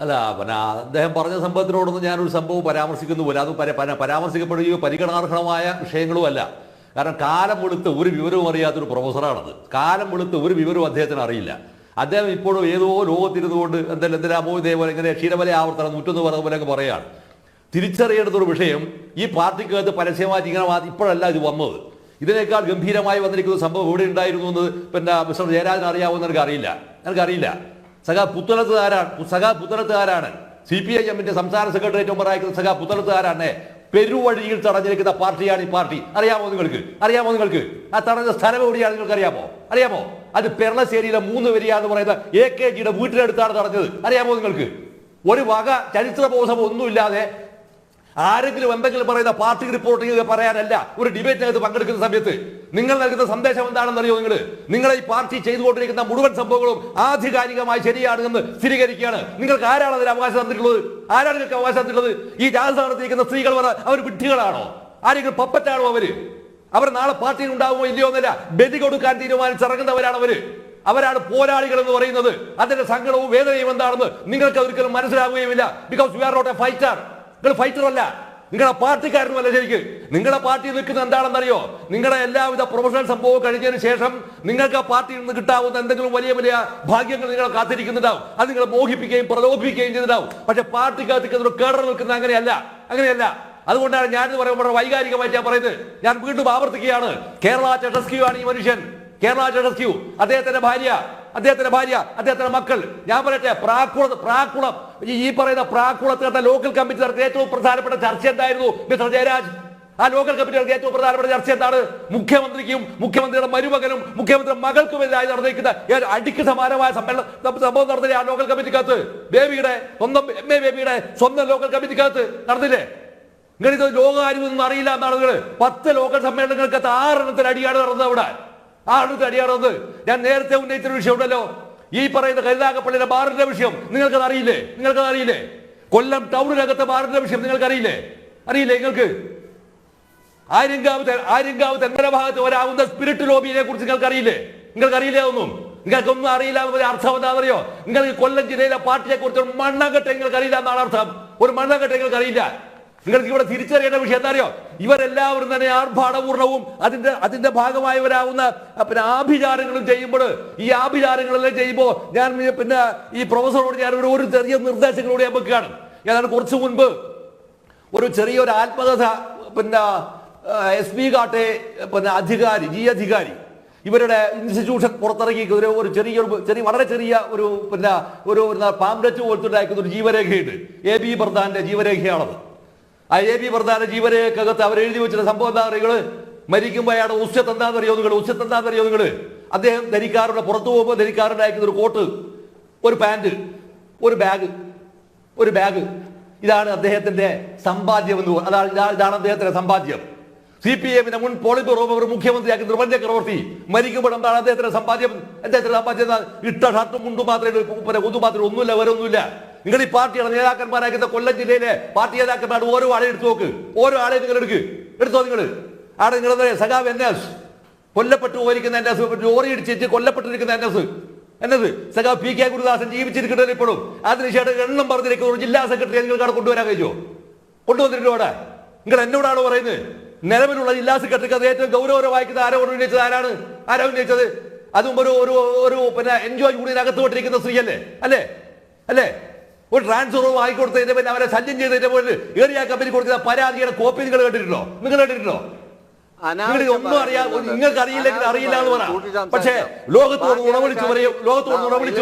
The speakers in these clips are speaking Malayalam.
അല്ല പിന്നെ അദ്ദേഹം പറഞ്ഞ സംഭവത്തിനോടൊന്നും ഞാനൊരു സംഭവം പരാമർശിക്കുന്നു പോലും അത് പരാമർശിക്കപ്പെടുകയോ പരിഗണനാർഹമായ വിഷയങ്ങളും അല്ല. കാരണം കാലം വെളുത്ത് ഒരു വിവരവും അറിയാത്തൊരു പ്രൊഫസറാണത്. കാലം വെളുത്ത് ഒരു വിവരവും അദ്ദേഹത്തിന് അറിയില്ല. അദ്ദേഹം ഇപ്പോഴും ഏതോ ലോകത്തിരുന്നുകൊണ്ട് എന്തിനാമോ ഇതേപോലെ ഇങ്ങനെ ക്ഷീരവല ആവർത്തനം 101 പറഞ്ഞ പോലെയൊക്കെ പറയുകയാണ്. തിരിച്ചറിയേണ്ടുന്നൊരു വിഷയം ഈ പാർട്ടിക്കകത്ത് പരസ്യമായിട്ട് ഇങ്ങനെ ഇപ്പോഴല്ല ഇത് വന്നത്. ഇതിനേക്കാൾ ഗംഭീരമായി വന്നിരിക്കുന്ന സംഭവം ഇവിടെ ഉണ്ടായിരുന്നു എന്ന് പിന്നെ മിസ്റ്റർ ജയരാജൻ അറിയാവുന്ന എനിക്കറിയില്ല. പുത്തലത്തുകാരാണ് CPIM-ന്റെ സംസ്ഥാന സെക്രട്ടേറിയറ്റ് മെമ്പറായിരിക്കുന്ന പുത്തലത്തുകാരാണ്. പെരുവഴിയിൽ തടഞ്ഞിരിക്കുന്ന പാർട്ടിയാണ് ഈ പാർട്ടി. അറിയാമോ നിങ്ങൾക്ക്? ആ തടഞ്ഞ സ്ഥലം എവിടെയാണ് നിങ്ങൾക്ക് അറിയാമോ? അത് പെരളശ്ശേരിയിലെ 3 വരിക എന്ന് പറയുന്ന AKGയുടെ വീട്ടിനടുത്താണ് തടഞ്ഞത്. അറിയാമോ നിങ്ങൾക്ക്? ഒരു വക ചരിത്രബോധം ഒന്നുമില്ലാതെ ആരെങ്കിലും എന്തെങ്കിലും പറയുന്ന പാർട്ടി റിപ്പോർട്ടിംഗ് പറയാനല്ല ഒരു ഡിബേറ്റിനകത്ത് പങ്കെടുക്കുന്ന സമയത്ത് നിങ്ങൾ നൽകുന്ന സന്ദേശം എന്താണെന്നറിയോ? നിങ്ങളെ ഈ പാർട്ടി ചെയ്തുകൊണ്ടിരിക്കുന്ന മുഴുവൻ സംഭവങ്ങളും ആധികാരികമായി ശരിയാണെന്ന് സ്ഥിരീകരിക്കുകയാണ്. നിങ്ങൾക്ക് ആരാണ് അതിന് അവകാശം തന്നിട്ടുള്ളത്? ഈ രാജസ്ഥാനത്തിരിക്കുന്ന സ്ത്രീകൾ അവർ വിഡ്ഢികളാണോ? ആരെങ്കിലും പപ്പറ്റാണോ അവർ നാളെ പാർട്ടിയിൽ ഉണ്ടാവുമോ ഇല്ലയോ എന്നല്ല ബലി കൊടുക്കാൻ തീരുമാനിച്ചിറങ്ങുന്നവരാണ് അവരാണ് പോരാളികൾ എന്ന് പറയുന്നത്. അതിന്റെ സങ്കടവും വേദനയും എന്താണെന്ന് നിങ്ങൾക്ക് ഒരിക്കലും മനസ്സിലാവുകയുമില്ല. Because you are not a fighter. നിങ്ങൾ ഫൈറ്റർ അല്ല, നിങ്ങളുടെ പാർട്ടിക്കാരനുമല്ല. ശരിക്ക് നിങ്ങളുടെ പാർട്ടി നിൽക്കുന്ന എന്താണെന്നറിയോ? നിങ്ങളുടെ എല്ലാവിധ പ്രൊഫഷണൽ സംഭവം കഴിഞ്ഞതിന് ശേഷം നിങ്ങൾക്ക് ആ പാർട്ടിയിൽ നിന്ന് കിട്ടാവുന്ന എന്തെങ്കിലും വലിയ ഭാഗ്യങ്ങൾ നിങ്ങളെ കാത്തിരിക്കുന്നുണ്ടാവും. അത് നിങ്ങൾ മോഹിപ്പിക്കുകയും പ്രലോഭിപ്പിക്കുകയും ചെയ്തിട്ടുണ്ടാവും. പക്ഷെ പാർട്ടിക്കകത്ത് ഒരു കേഡർ നിൽക്കുന്ന അങ്ങനെയല്ല. അതുകൊണ്ടാണ് ഞാനിത് പറയുമ്പോൾ വൈകാരികമായിട്ട് ഞാൻ പറയുന്നത്. ഞാൻ വീണ്ടും ആവർത്തിക്കുകയാണ്, കേരള ചെട്ടസ്ക്യൂ ആണ് ഈ മനുഷ്യൻ. കേരള ചെട്ടസ്ക്യൂ, അദ്ദേഹത്തിന്റെ ഭാര്യ, അദ്ദേഹത്തിന്റെ മക്കൾ. ഞാൻ പറയട്ടെ, പ്രാക്കുളം ഈ പറയുന്ന പ്രാക്കുളത്തെ ലോക്കൽ കമ്മിറ്റിക്കാർക്ക് ഏറ്റവും പ്രധാനപ്പെട്ട ചർച്ച എന്തായിരുന്നു മിസ്റ്റർ ജയരാജ്? ആ ലോക്കൽ കമ്മിറ്റികൾക്ക് ഏറ്റവും പ്രധാനപ്പെട്ട ചർച്ച എന്താണ്? മുഖ്യമന്ത്രിക്കും മുഖ്യമന്ത്രിയുടെ മരുമകനും മുഖ്യമന്ത്രിയുടെ മകൾക്കുമെതിരായി നടന്നിരിക്കുന്ന അടിക്ക് സമാനമായ സംഭവം നടന്നില്ലേ ആ ലോക്കൽ കമ്മിറ്റിക്കകത്ത്? ബേബിയുടെ സ്വന്തം ലോക്കൽ കമ്മിറ്റിക്കകത്ത് നടന്നില്ലേ? നിങ്ങളിത് ലോകാര്യമൊന്നും അറിയില്ല എന്നാണ്. 10 ലോക്കൽ സമ്മേളനങ്ങൾക്കകത്ത് 6 എണ്ണത്തിൽ അടിയാണ് നടന്നത്. അവിടെ 6 അടിയാണത്. ഞാൻ നേരത്തെ ഉന്നയിച്ചൊരു വിഷയം ഉണ്ടല്ലോ, ഈ പറയുന്ന കരുനാഗപ്പള്ളിയിലെ ബാറിന്റെ വിഷയം. നിങ്ങൾക്കത് അറിയില്ലേ? കൊല്ലം ടൗണിനകത്തെ ബാറിന്റെ വിഷയം നിങ്ങൾക്കറിയില്ലേ? നിങ്ങൾക്ക് ആര്യങ്കാവ് തെന്മല ഭാഗത്ത് വരാവുന്ന സ്പിരിറ്റ് ലോബിയെ കുറിച്ച് നിങ്ങൾക്കറിയില്ലേ? നിങ്ങൾക്കൊന്നും അറിയില്ല എന്നതിന്റെ അർത്ഥം എന്താണെന്നറിയോ? നിങ്ങൾക്ക് കൊല്ലം ജില്ലയിലെ പാർട്ടിയെ കുറിച്ച് ഒരു മണ്ണാങ്കട്ട നിങ്ങൾക്കറിയില്ല എന്നാണ് അർത്ഥം. ഒരു മണ്ണാങ്കട്ട നിങ്ങൾക്കറിയില്ല. നിങ്ങൾക്ക് ഇവിടെ തിരിച്ചറിയേണ്ട വിഷയം എന്താ അറിയോ? ഇവരെല്ലാവരും തന്നെ ആർഭാടപൂർണവും അതിന്റെ ഭാഗമായവരാവുന്ന ആഭിചാരങ്ങളും ചെയ്യുമ്പോൾ, ഈ ആഭിചാരങ്ങളെല്ലാം ചെയ്യുമ്പോൾ ഞാൻ ഈ പ്രൊഫസറോട് ഞാൻ ഒരു ചെറിയ നിർദ്ദേശങ്ങളോട് ഞാൻ വെക്കുകയാണ്. ഏതാണ് കുറച്ചു മുൻപ് ഒരു ചെറിയൊരു ആത്മകഥ SP കാട്ടെ അധികാരി ഇവരുടെ ഇൻസ്റ്റിറ്റ്യൂഷൻ പുറത്തിറക്കി വളരെ ചെറിയ ഒരു പാംലെറ്റ് പോലത്തുണ്ടാക്കുന്ന ഒരു ജീവരേഖയുണ്ട്. AB പ്രധാന്റെ ജീവരേഖയാണത്. ആ AB പ്രധാന ജീവരേഖക്കകത്ത് അവർ എഴുതി വെച്ചിട്ട് സംഭവം എന്താ പറയുക? മരിക്കുമ്പോൾ അയാളുടെ ഉച്ചത്ത് എന്താണെന്നറിയോ നിങ്ങൾ? അദ്ദേഹം ധരിക്കാറുണ്ട്, പുറത്തു പോകുമ്പോൾ ധരിക്കാറുണ്ടായിരിക്കുന്ന ഒരു കോട്ട്, ഒരു പാന്റ്, ഒരു ബാഗ്. ഇതാണ് അദ്ദേഹത്തിന്റെ സമ്പാദ്യം ഇതാണ് അദ്ദേഹത്തിന്റെ സമ്പാദ്യം. CPM-ന്റെ മുൻ പോളിറ്റ് ബ്യൂറോ മെമ്പർ മുഖ്യമന്ത്രിയാക്കി നിർബന്ധ പ്രവർത്തി മരിക്കുമ്പോൾ എന്താണ് അദ്ദേഹത്തിന്റെ സമ്പാദ്യം? ഇട്ട ഷർട്ടും മുണ്ടും മാത്രമേ ഒന്നുമില്ല, വേറൊന്നുമില്ല. നിങ്ങൾ ഈ പാർട്ടിയുടെ നേതാക്കന്മാരാക്കുന്ന കൊല്ലം ജില്ലയിലെ പാർട്ടി നേതാക്കന്മാർ ഓരോ ആളെ എടുത്തു നോക്ക്. ഓരോ ആളെ നിങ്ങൾ എടുത്തോ. ആടെ നിങ്ങളുടെ സഖാവ് NS കൊല്ലപ്പെട്ടു പോയിരിക്കുന്ന NS, ലോറി ഇടിച്ചിട്ട് കൊല്ലപ്പെട്ടിരിക്കുന്ന NS സഖാവ് PK ഗുരുദാസൻ ജീവിച്ചിരിക്കുന്നത് ഇപ്പോഴും. അതിനുശേഷം എണ്ണം പറഞ്ഞിരിക്കുന്ന ഒരു ജില്ലാ സെക്രട്ടറി നിങ്ങൾക്ക് അവിടെ കൊണ്ടുവരാൻ കഴിയുമോ? കൊണ്ടുവന്നിട്ടുണ്ടോ? അവിടെ നിങ്ങൾ എന്നോടാണോ പറയുന്നത്? നിലവിലുള്ള ജില്ലാ സെക്രട്ടറിക്ക് അത് ഏറ്റവും ഗൗരവമായിരിക്കുന്ന ആരോ ഉന്നയിച്ചത്? അതും ഒരു എൻജോയ് യൂണിയനകത്ത് വിട്ടിരിക്കുന്ന സ്ത്രീ അല്ലേ? ഒരു ട്രാൻസ്ഫർ ആയിക്കൊടുത്തതിന്റെ പിന്നെ അവരെ ശല്യം ചെയ്തതിന്റെ പോലെ ഏറിയ കമ്പനി കൊടുക്കുന്ന പരാതിയുടെ കോപ്പി നിങ്ങൾ കേട്ടിട്ടുണ്ടോ? ഒന്നും നിങ്ങൾക്ക് അറിയില്ലെങ്കിൽ അറിയില്ല എന്ന് പറയാം. പക്ഷേ ലോകത്തോട് ഉണവിളിച്ചു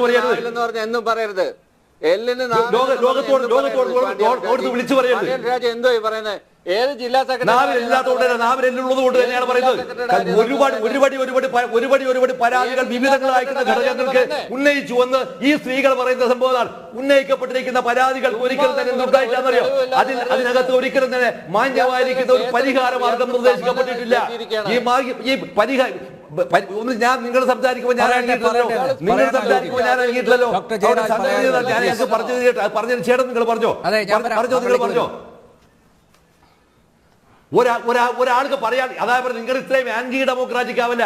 പറയരുത്. എന്നും പറയരുത്. ലോകത്തോട് വിളിച്ചു പറയരുത്. എന്തോ പറയുന്നത്? ഏത് ജില്ലാ നാവിലുള്ളത് കൊണ്ട് തന്നെയാണ് പറയുന്നത്. ഒരുപടി പരാതികൾ വിവിധങ്ങളായിട്ടുള്ള ഘടകങ്ങൾക്ക് ഉന്നയിച്ചു എന്ന് ഈ സ്ത്രീകൾ പറയുന്ന സംഭവമാണ്. ഉന്നയിക്കപ്പെട്ടിരിക്കുന്ന പരാതികൾ ഒരിക്കലും തന്നെ നിർദ്ദേശിച്ചാന്നറിയോ? അതിനകത്ത് ഒരിക്കലും തന്നെ മാന്യമായിരിക്കുന്ന ഒരു പരിഹാര മാർഗം നിർദ്ദേശിക്കപ്പെട്ടിട്ടില്ല. ഈ പരിഹാരം ഞാൻ നിങ്ങൾ സംസാരിക്കുമ്പോൾ ഞാൻ ഇറങ്ങിയിട്ടില്ലല്ലോ. പറഞ്ഞതിന് ശേഷം നിങ്ങൾ പറഞ്ഞോ. ഒരാൾക്ക് പറയാൻ അതായത് നിങ്ങൾ ഇത്രയും ആന്റി ഡെമോക്രാറ്റിക് ആവില്ല.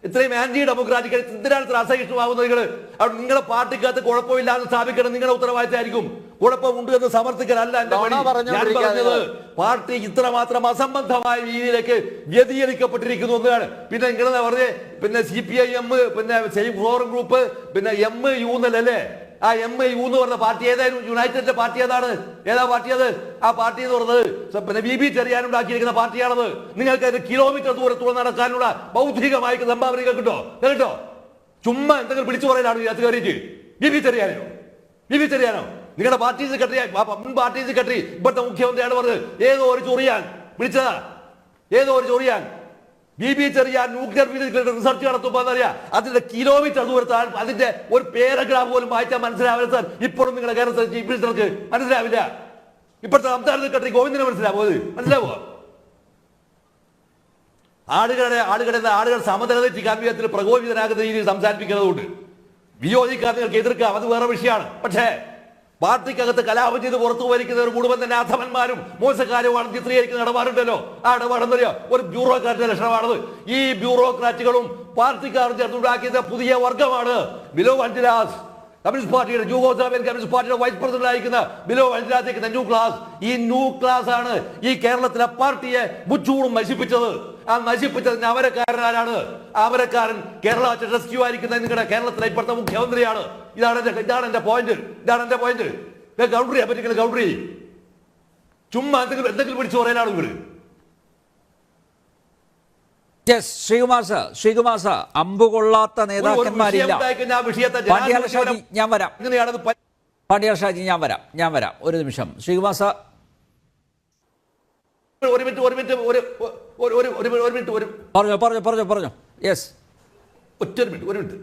ഇത്രയും ആന്റി ഡെമോക്രാറ്റിക് എന്തിനാണ് ഇത്ര അസഹിഷ്ണുമാകുന്നത് നിങ്ങൾ? അവിടെ നിങ്ങളുടെ പാർട്ടിക്കകത്ത് കുഴപ്പമില്ലാന്ന് സ്ഥാപിക്കണം നിങ്ങളുടെ ഉത്തരവാദിത്തമായിരിക്കും. കുഴപ്പമുണ്ട് എന്ന് സമർത്ഥിക്കലല്ല എന്റെ പണി. ഞാൻ പറഞ്ഞത് പാർട്ടി ഇത്രമാത്രം അസംബന്ധമായ രീതിയിലേക്ക് വ്യതിചലിക്കപ്പെട്ടിരിക്കുന്നു എന്നതാണ്. പിന്നെ നിങ്ങൾ പറഞ്ഞേ പിന്നെ CPIM പിന്നെ സേഫ് ഫോറം ഗ്രൂപ്പ് പിന്നെ MU എന്നല്ലേ? ആ MU എന്ന് പറഞ്ഞ പാർട്ടി ഏതായാലും യുണൈറ്റഡിന്റെ പാർട്ടി ഏതാണ്? ഏതാ പാർട്ടി അത്? ആ പാർട്ടി എന്ന് പറഞ്ഞത് പിന്നെ VB ചെറിയാനുണ്ടാക്കിയിരിക്കുന്ന പാർട്ടിയാണത്. നിങ്ങൾക്ക് അതിന് കിലോമീറ്റർ ദൂരത്തോടെ നടക്കാനുള്ള ബൗദ്ധികമായി സംഭാവന കേട്ടോ കേട്ടോ. ചുമ്മാ എന്തെങ്കിലും വിളിച്ചു പറയാനാണ് ഇതിനകത്ത് കയറിയിട്ട്. VB ചെറിയാനോ നിങ്ങളുടെ പാർട്ടി സെക്രട്ടറി മുൻ പാർട്ടി സെക്രട്ടറി ഇപ്പോഴത്തെ മുഖ്യമന്ത്രിയാണ് പറഞ്ഞത് ഏതോ ഒരു ചൊറിയാൻ വിളിച്ചതാ. ഏതോ ഒരു ചൊറിയാൻ VB ചെറിയാൻ ന്യൂക്ലിയർ ഫിസിക്സിൽ റിസർച്ച് നടത്തുമ്പോൾ എന്നറിയാം അതിന്റെ കിലോമീറ്റർ ദൂരത്താണ്. അതിന്റെ ഒരു പാരഗ്രാഫ് പോലും വായിച്ചാൽ മനസ്സിലാവില്ല സാർ. ഇപ്പോഴും നിങ്ങളുടെ കേരളത്തിൽ ചീഫ് മിനിസ്റ്റർക്ക് മനസ്സിലാവില്ല. ഇപ്പോഴത്തെ സംസ്ഥാന സെക്രട്ടറി ഗോവിന്ദന് മനസ്സിലാവോ? ആളുകൾ സമതല തെറ്റിക്കാൻ പ്രകോപിതനാകുന്ന രീതിയിൽ സംസാരിപ്പിക്കുന്നതുകൊണ്ട് വിയോജിക്കാൻ നിങ്ങൾക്ക് എതിർക്കാം, അത് വേറെ വിഷയമാണ്. പക്ഷേ പാർട്ടിക്കകത്ത് കലാപം ചെയ്ത് പുറത്തു വലിക്കുന്നവർ മുഴുവൻ തന്നെ അധമന്മാരും മോശക്കാരുമാണ് ചിത്രീകരിക്കുന്ന ഇടപാടുണ്ടല്ലോ. ആ ഇടപാടെന്നറിയോ ഒരു ബ്യൂറോക്രാറ്റിന്റെ ലക്ഷണമാണത്. ഈ ബ്യൂറോക്രാറ്റുകളും പാർട്ടിക്കാരും ചേർത്തുണ്ടാക്കിയ പുതിയ വർഗമാണ് ബിലോ വഞ്ചിലാസ്, കമ്മ്യൂണിസ്റ്റ് പാർട്ടിയുടെ യൂഗോസ്ലാവിയൻ കമ്മ്യൂണിസ്റ്റ് പാർട്ടിയുടെ വൈസ് പ്രസിഡന്റ് ആയിരിക്കുന്ന ബിലോ വഞ്ചിലാസ് ന്യൂ ക്ലാസ്. ഈ ന്യൂ ക്ലാസ് ആണ് ഈ കേരളത്തിലെ പാർട്ടിയെ മുച്ചൂടും നശിപ്പിച്ചത്. ആ നശിപ്പിച്ചതിന് അമരക്കാരനാരാണ്? അമരക്കാരൻ കേരള റെസ്ക്യൂ ആയിരിക്കുന്ന നിങ്ങളുടെ കേരളത്തിലെ ഇപ്പോഴത്തെ മുഖ്യമന്ത്രിയാണ്. ഇതാണ് എന്റെ പോയിന്റ്. കൗണ്ടർ ചെയ്യാൻ പറ്റില്ല. കൗണ്ടർ ചെയ്യും. ചുമ്മാ എന്തെങ്കിലും പിടിച്ചു പറയാനാണ് നിങ്ങൾ. ശ്രീകുമാർ സാർ അമ്പു കൊള്ളാത്ത നേതാക്കന്മാരില്ല. പാണ്ഡ്യാൽ ഷാജി ഞാൻ വരാം ഒരു നിമിഷം. ശ്രീകുമാർ സാർ പറഞ്ഞോ. യെസ്, ഒറ്റ ഒരു മിനിറ്റ്.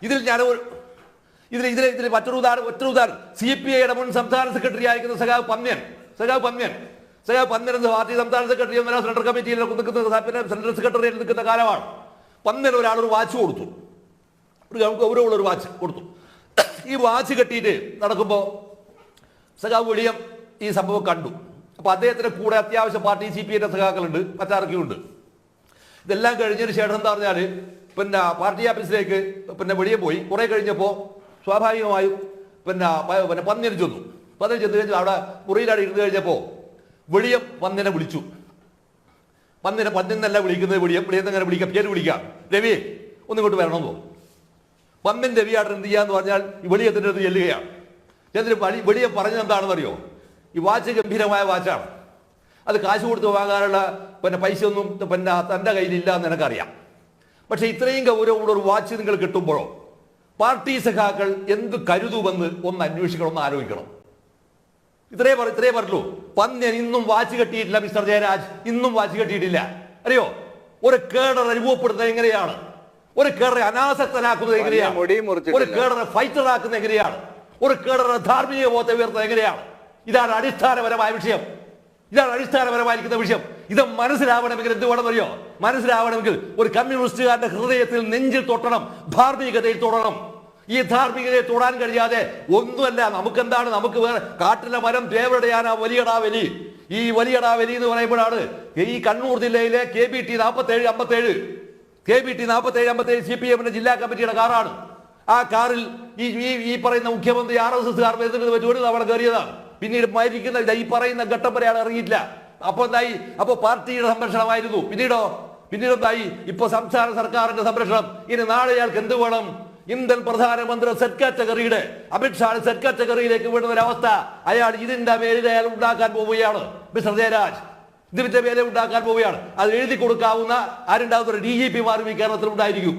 ഇതിൽ മറ്റൊരു ഉദാഹരണം CPIയുടെ മുൻ സംസ്ഥാന സെക്രട്ടറി ആയിരിക്കുന്ന സഖാവ് പന്ന്യൻ എന്ന പാർട്ടി സംസ്ഥാന സെക്രട്ടറി സെൻട്രൽ കമ്മിറ്റിയിൽ സെൻട്രൽ സെക്രട്ടറി നിൽക്കുന്ന കാലമാണ്. പന്ന്യൻ ഒരാളൊരു വാച്ച് കൊടുത്തു, ഒരു ഗൗരവമുള്ള ഒരു വാച്ച് കൊടുത്തു. ഈ വാച്ച് കെട്ടിയിട്ട് നടക്കുമ്പോൾ സഖാവ് വിളിയം ഈ സംഭവം കണ്ടു. അപ്പൊ അദ്ദേഹത്തിന്റെ കൂടെ അത്യാവശ്യം പാർട്ടി CPIയുടെ സഖാക്കളുണ്ട്, മറ്റാർക്കുണ്ട്. ഇതെല്ലാം കഴിഞ്ഞതിന് ശേഷം എന്താ പറഞ്ഞാൽ പിന്നെ പാർട്ടി ഓഫീസിലേക്ക് പിന്നെ വെളിയെ പോയി. കുറെ കഴിഞ്ഞപ്പോൾ സ്വാഭാവികമായും പിന്നെ പന്ന്യൻ ചെന്നു കഴിഞ്ഞാൽ അവിടെ മുറിയിലാണ് ഇരുന്ന് കഴിഞ്ഞപ്പോൾ വെളിയം പന്ന്യനെ വിളിച്ചു. പന്ന്യനല്ല വിളിക്കുന്നത്, വെളിയെന്നങ്ങനെ വിളിക്കാം, പേര് വിളിക്കാം. രവി ഒന്നിങ്ങോട്ട് വരണമെന്നോ. പന്ന്യൻ രവിയാട്ടൻ എന്ത് ചെയ്യാന്ന് പറഞ്ഞാൽ ഈ വെളിയത്തിൻ്റെ അടുത്ത് ചെല്ലുകയാണ്. എന്നിട്ട് വെളിയം പറഞ്ഞത് എന്താണെന്ന് അറിയോ? ഈ വാച്ച് ഗംഭീരമായ വാച്ചാണ്, അത് കാശ് കൊടുത്ത് വാങ്ങാനുള്ള പൈസ ഒന്നും തൻ്റെ കയ്യിലില്ല എന്ന് എനിക്കറിയാം. പക്ഷെ ഇത്രയും ഗൗരവമുള്ള ഒരു വാച്ച് നിങ്ങൾ കിട്ടുമ്പോഴോ പാർട്ടി സഖാക്കൾ എന്ത് കരുതുമെന്ന് ഒന്ന് അന്വേഷിക്കണം, ഒന്ന് ആലോചിക്കണം. ഇത്രേ പറഞ്ഞുള്ളൂ. പന്ന്യൻ ഇന്നും വാച്ച് കെട്ടിയിട്ടില്ല. മിസ്റ്റർ ജയരാജ് ഇന്നും വാച്ച് കെട്ടിയിട്ടില്ല. അറിയോ? ഒരു കേഡർ അനുഭവപ്പെടുന്നത് എങ്ങനെയാണ്? ഒരു കേഡറെ അനാസക്തനാക്കുന്നത് എങ്ങനെയാണ്? ഒരു കേഡറെ ഫൈറ്റർ ആക്കുന്നത് എങ്ങനെയാണ്? ഒരു കേഡറെ ധാർമ്മിക ബോധത്തെ ഉയർത്തുന്നത് എങ്ങനെയാണ്? ഇതാണ് അടിസ്ഥാനപരമായ വിഷയം. ഇതാണ് അടിസ്ഥാനപരമായിരിക്കുന്ന വിഷയം. ഇത് മനസ്സിലാവണമെങ്കിൽ എന്ത് വേണമെന്നറിയോ? മനസ്സിലാവണമെങ്കിൽ ഒരു കമ്മ്യൂണിസ്റ്റുകാരന്റെ ഹൃദയത്തിൽ നെഞ്ചിൽ തൊട്ടണം, ധാർമ്മികതയിൽ തൊടണം. ഈ ധാർമ്മികതയെ തൊടാൻ കഴിയാതെ ഒന്നുമല്ല. നമുക്കെന്താണ്? നമുക്ക് വേറെ കാട്ടിലെ മരം തേവരുടെയാണ് വലിയടാ വലി. ഈ വലിയടാ വലി എന്ന് പറയുമ്പോഴാണ് ഈ കണ്ണൂർ ജില്ലയിലെ KBT 4757 CPIന്റെ ജില്ലാ കമ്മിറ്റിയുടെ കാറാണ്. ആ കാറിൽ ഈ പറയുന്ന മുഖ്യമന്ത്രി RSS കാർ ഒരു തവണ കയറിയതാണ്. പിന്നീട് മരിക്കുന്ന ഈ പറയുന്ന ഘട്ടം വരെ ആൾ ഇറങ്ങിയിട്ടില്ല. അപ്പൊ എന്തായി? അപ്പൊ പാർട്ടിയുടെ സംരക്ഷണമായിരുന്നു. പിന്നീടെന്തായി? ഇപ്പൊ സംസ്ഥാന സർക്കാരിന്റെ സംരക്ഷണം. ഇനി നാളെ അയാൾക്ക് എന്ത് വേണം? ഇന്ത്യൻ പ്രധാനമന്ത്രി സെറ്റ് കാറ്റഗറിയുടെ അമിത്ഷാ സെറ്റ് കാറ്റഗറിയിലേക്ക് വിടുന്ന ഒരവസ്ഥ അയാൾ ഇതിന്റെ പേരിൽ അയാൾ ഉണ്ടാക്കാൻ പോവുകയാണ്. മിസ്റ്റർ ജയരാജ് ഇതിന്റെ പേരെ ഉണ്ടാക്കാൻ പോവുകയാണ്. അത് എഴുതി കൊടുക്കാവുന്ന ആരുണ്ടാവുന്ന DGPമാരും ഈ കേരളത്തിൽ ഉണ്ടായിരിക്കും.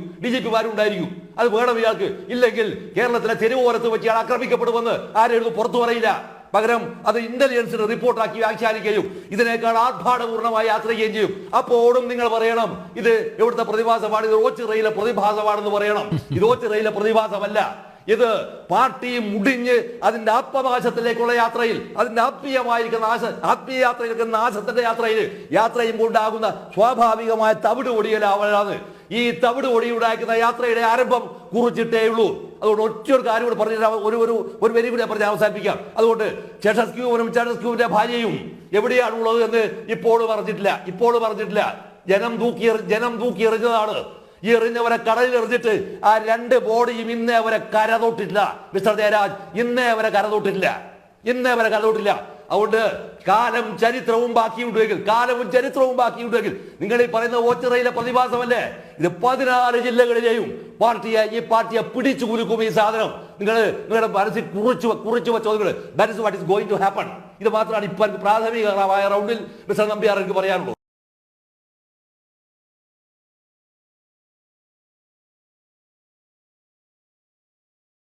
അത് വേണം ഇയാൾക്ക്. ഇല്ലെങ്കിൽ കേരളത്തിലെ തെരുവോരത്ത് വെച്ച് ഇയാൾ ആക്രമിക്കപ്പെടുമെന്ന് ആരെഴുതും പുറത്തു പറയില്ല. പകരം അത് ഇന്റലിജൻസിന് റിപ്പോർട്ടാക്കി വ്യാഖ്യാനിക്കുകയും ഇതിനേക്കാൾ ആർഭാടപൂർണ്ണമായി യാത്ര ചെയ്യുകയും ചെയ്യും. അപ്പോഴും നിങ്ങൾ പറയണം ഇത് എവിടുത്തെ പ്രതിഭാസമാണ്, ഇത് ഓച്ചിറയിലെ പ്രതിഭാസമാണെന്ന് പറയണം. ഇത് ഓച്ചിറയിലെ പ്രതിഭാസമല്ല. ഇത് പാർട്ടി മുടിഞ്ഞ് അതിന്റെ ആത്മനാശത്തിലേക്കുള്ള യാത്രയിൽ, അതിന്റെ ആത്മീയ യാത്രയിലേക്ക് നാശത്തിന്റെ യാത്രയും കൊണ്ടാകുന്ന സ്വാഭാവികമായ തവിട് ഒടിയലാണ്. ഈ തവിട് ഒടിയുണ്ടാക്കുന്ന യാത്രയുടെ ആരംഭം കുറിച്ചിട്ടേ ഉള്ളൂ. അതുകൊണ്ട് ഒറ്റൊരു കാര്യം കൂടെ പറഞ്ഞിട്ട് ഒരു വരി കൂടെ പറഞ്ഞ് അവസാനിപ്പിക്കാം. അതുകൊണ്ട് ചെഷസ്ക്യൂവിന്റെ ഭാര്യയും എവിടെയാണുള്ളത് എന്ന് ഇപ്പോൾ പറഞ്ഞിട്ടില്ല. ജനം തൂക്കി എറിഞ്ഞതാണ്. ഈ എറിഞ്ഞവരെ കടലിൽ എറിഞ്ഞിട്ട് ആ 2 ബോഡിയും ഇന്നേ അവരെ കരതൊട്ടില്ല. മിസ്റ്റർ ജയരാജ്, ഇന്നേ അവരെ കരതൊട്ടില്ല. അതുകൊണ്ട് കാലവും ചരിത്രവും ബാക്കിയുണ്ടെങ്കിൽ നിങ്ങൾ ഈ പറയുന്ന ഓച്ചിറയിലെ പ്രതിഭാസമല്ലേ ഇത്? 14 ജില്ലകളിലെയും ഈ പാർട്ടിയെ പിടിച്ചു കുലുക്കും ഈ സാധനം. നിങ്ങളുടെ മനസ്സിൽ കുറിച്ചു വെച്ചോ. That is what is going to happen. ഇത് മാത്രമാണ് ഇപ്പൊ പ്രാഥമികമായ റൗണ്ടിൽ മിസ്റ്റർ നമ്പ്യാർ എനിക്ക് പറയാനുള്ളൂ.